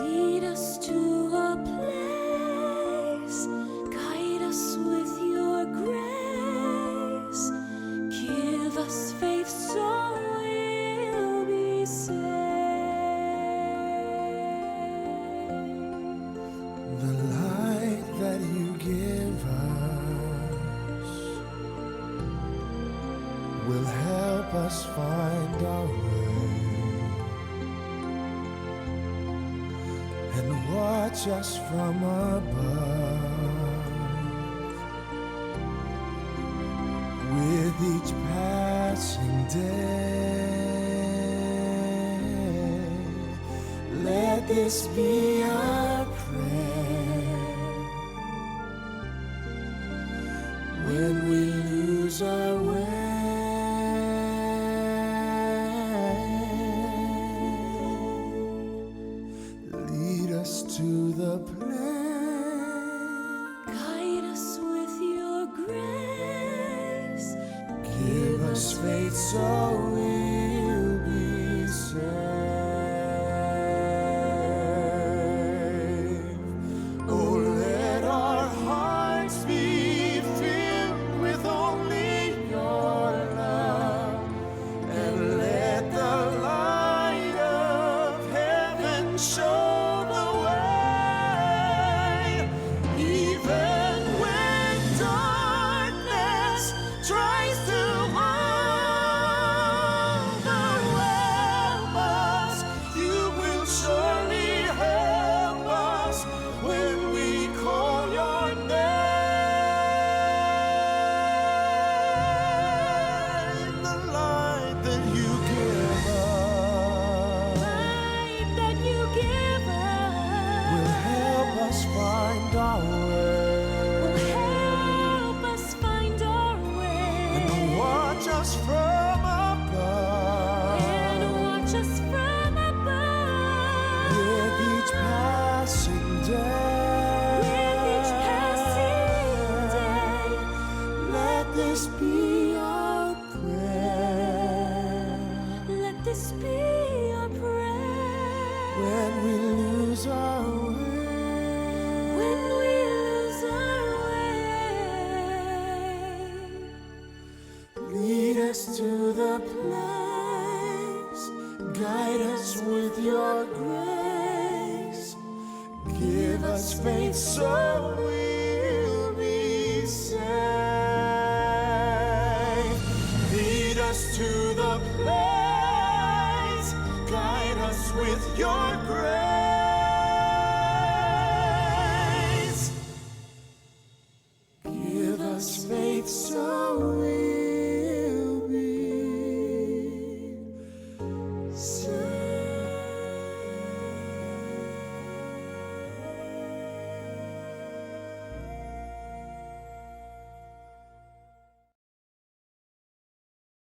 Lead us to a place, guide us with your grace, give us faith so we'll be saved. The light that you give us will help us find our way and watch us from above. With each passing day, let this be our prayer. When we lose our way, lead us to the place, Guide us with your grace, give us faith so we'll be saved. Oh, let our hearts be filled with only your love, and let the light of heaven show the way. Even when darkness tries to overwhelm us, you will surely help us when we call your name. The light that you give us light that you give will help us, us find our way will help us find our way, and watch us from above. and watch us from above. With each passing day, With each passing day, let this be our prayer. let this be our prayer. When we lose our way, When we lose our way, lead us to the place, guide us with your grace, give us faith so we'll be saved. Lead us to the place, guide us with your grace, give us faith so we'll